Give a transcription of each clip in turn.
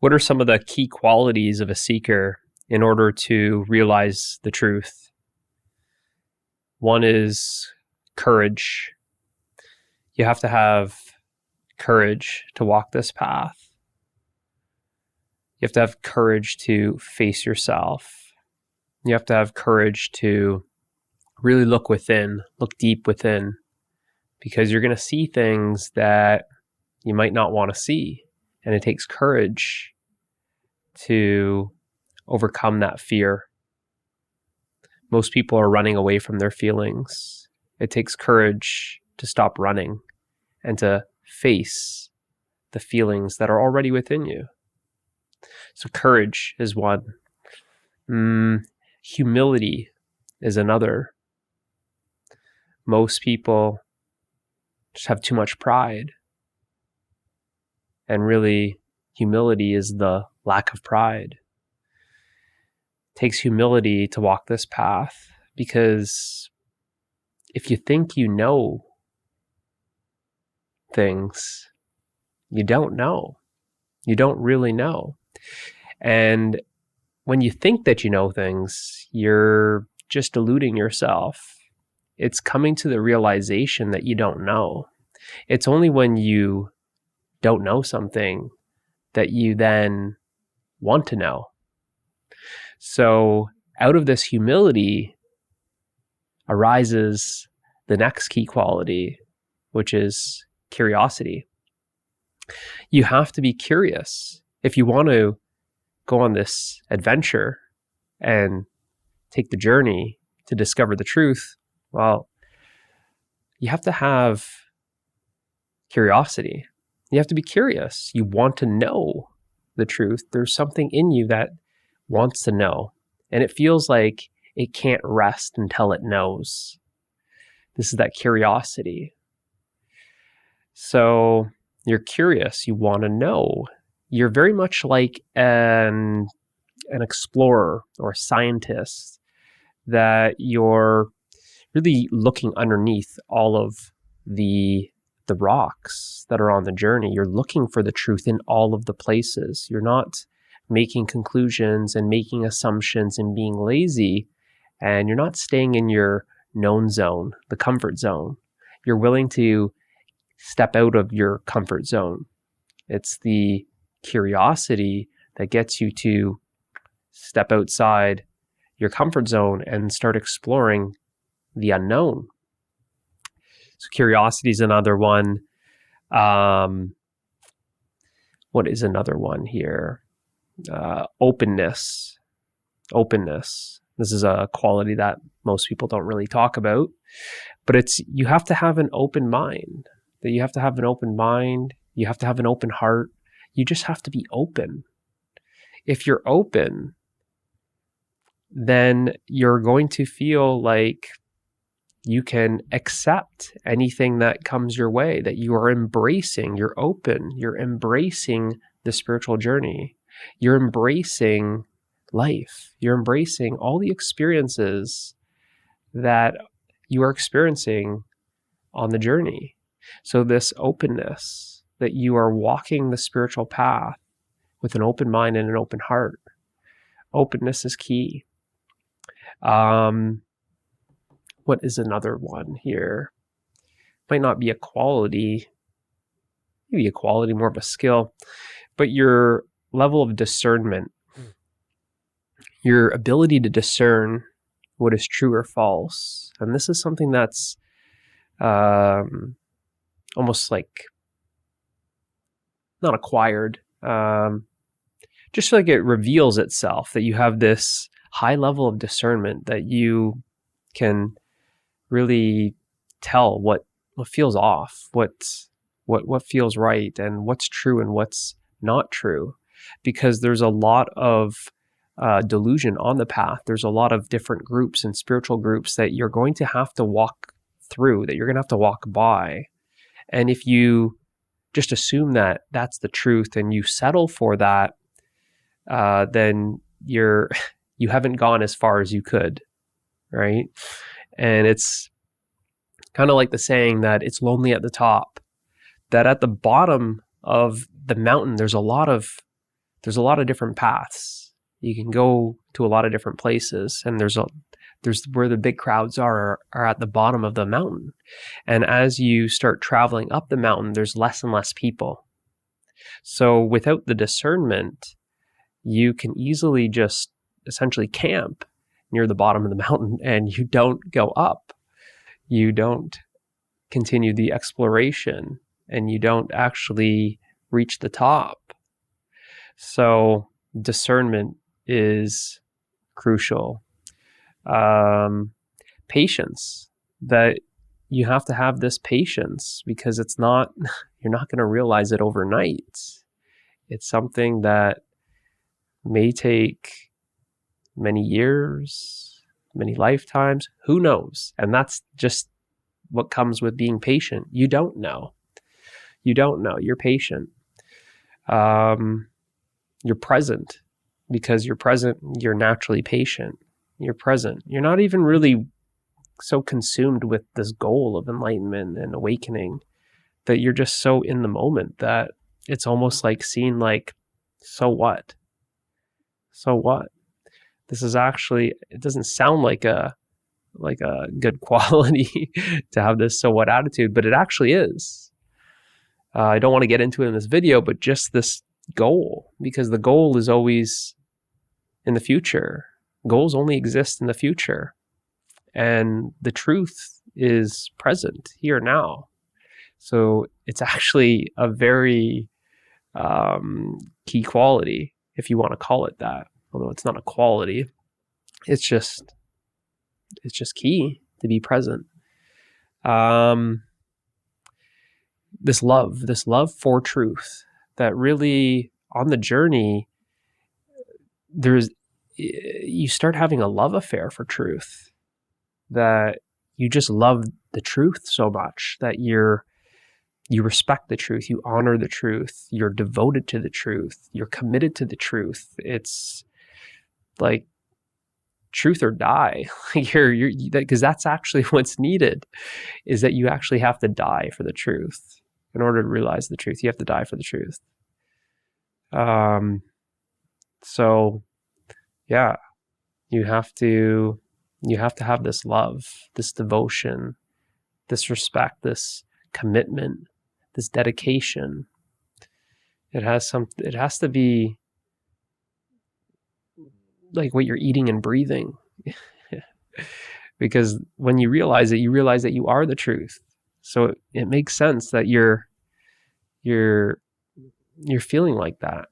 What are some of the key qualities of a seeker in order to realize the truth? One is courage. You have to have courage to walk this path. You have to have courage to face yourself. You have to have courage to really look within, look deep within, because you're going to see things that you might not want to see. And it takes courage to overcome that fear. Most people are running away from their feelings. It takes courage to stop running and to face the feelings that are already within you. So courage is one. Humility is another. Most people just have too much pride. And really, humility is the lack of pride. It takes humility to walk this path, because if you think you know things, you don't know. You don't really know. And when you think that you know things, you're just deluding yourself. It's coming to the realization that you don't know. It's only when you don't know something that you then want to know. So out of this humility arises the next key quality, which is curiosity. You have to be curious. If you want to go on this adventure and take the journey to discover the truth, well, you have to have curiosity. You have to be curious. You want to know the truth. There's something in you that wants to know, and it feels like it can't rest until it knows. This is that curiosity. So you're curious. You want to know. You're very much like an explorer or a scientist, that you're really looking underneath all of the rocks that are on the journey. You're looking for the truth in all of the places. You're not making conclusions and making assumptions and being lazy, and you're not staying in your known zone, the comfort zone. You're willing to step out of your comfort zone. It's the curiosity that gets you to step outside your comfort zone and start exploring the unknown. So curiosity is another one. What is another one here? Openness. Openness. This is a quality that most people don't really talk about, but you have to have an open mind. That you have to have an open mind. You have to have an open heart. You just have to be open. If you're open, then you're going to feel like you can accept anything that comes your way, that you are embracing, you're open, you're embracing the spiritual journey. You're embracing life. You're embracing all the experiences that you are experiencing on the journey. So this openness, that you are walking the spiritual path with an open mind and an open heart. Openness is key. What is another one here? Might not be a quality, maybe a quality, more of a skill, but your level of discernment, your ability to discern what is true or false. And this is something that's almost like not acquired, just like it reveals itself, that you have this high level of discernment, that you can really tell what feels off, what feels right, and what's true and what's not true, because there's a lot of delusion on the path. There's a lot of different groups and spiritual groups that you're going to have to walk through, that you're going to have to walk by. And if you just assume that that's the truth and you settle for that, then you haven't gone as far as you could, right? And it's kind of like the saying that it's lonely at the top, that at the bottom of the mountain, there's a lot of there's a lot of different paths. You can go to a lot of different places, and there's where the big crowds are at the bottom of the mountain. And as you start traveling up the mountain, there's less and less people. So without the discernment, you can easily just essentially camp near the bottom of the mountain, and you don't go up. You don't continue the exploration, and you don't actually reach the top. So discernment is crucial. Patience, that you have to have this patience, because you're not going to realize it overnight. It's something that may take many years, many lifetimes, who knows? And that's just what comes with being patient. You don't know. You're patient. You're present. Because you're present, you're naturally patient. You're present. You're not even really so consumed with this goal of enlightenment and awakening that you're just so in the moment that it's almost like seeing like, so what? So what? This is actually, it doesn't sound like a good quality to have this so what attitude, but it actually is. I don't want to get into it in this video, but just this goal, because the goal is always in the future. Goals only exist in the future. And the truth is present here now. So it's actually a very key quality, if you want to call it that. Although it's not a quality, it's just key to be present. This love for truth, that really on the journey, you start having a love affair for truth, that you just love the truth so much that you respect the truth, you honor the truth, you're devoted to the truth, you're committed to the truth. It's like truth or die. Because that's actually what's needed, is that you actually have to die for the truth. In order to realize the truth, you have to die for the truth. So yeah, you have to have this love, this devotion, this respect, this commitment, this dedication. It has to be like what you're eating and breathing. Because when you realize it, you realize that you are the truth. So it makes sense that you're feeling like that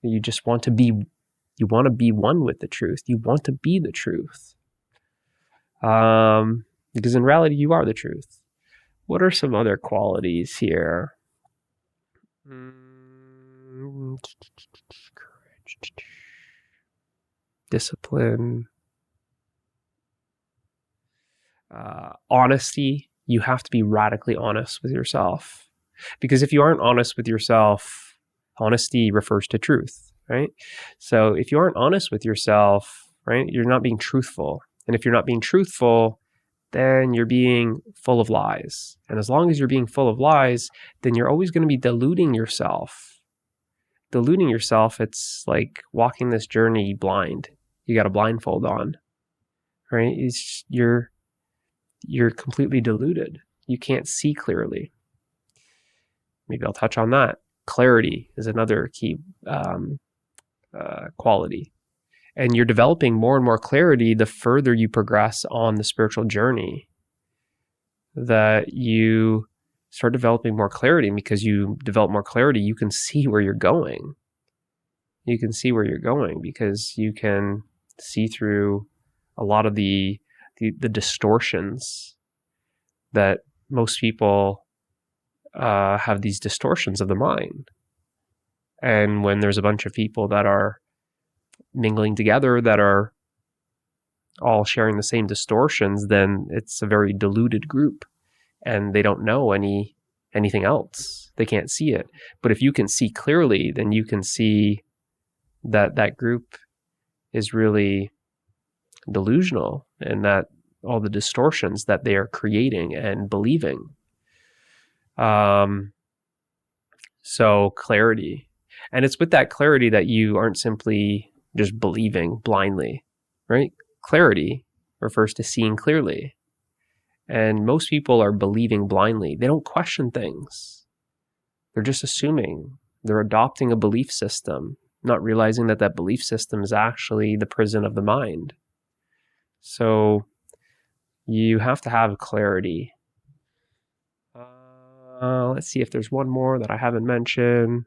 you just want to be, you want to be one with the truth. You want to be the truth. Because in reality, you are the truth. What are some other qualities here? Discipline. Honesty. You have to be radically honest with yourself. Because if you aren't honest with yourself, honesty refers to truth, right? So if you aren't honest with yourself, right, you're not being truthful. And if you're not being truthful, then you're being full of lies. And as long as you're being full of lies, then you're always going to be deluding yourself. Deluding yourself, it's like walking this journey blind. You got a blindfold on, right? You're completely deluded. You can't see clearly. Maybe I'll touch on that. Clarity is another key quality. And you're developing more and more clarity the further you progress on the spiritual journey. That you start developing more clarity, and because you develop more clarity, you can see where you're going. You can see where you're going because you can see through a lot of the distortions that most people have, these distortions of the mind. And when there's a bunch of people that are mingling together that are all sharing the same distortions, then it's a very diluted group and they don't know anything else. They can't see it. But if you can see clearly, then you can see that group is really delusional, and that all the distortions that they are creating and believing. So clarity. And it's with that clarity that you aren't simply just believing blindly, right? Clarity refers to seeing clearly. And most people are believing blindly. They don't question things. They're just assuming. They're adopting a belief system, not realizing that that belief system is actually the prison of the mind. So you have to have clarity. Let's see if there's one more that I haven't mentioned.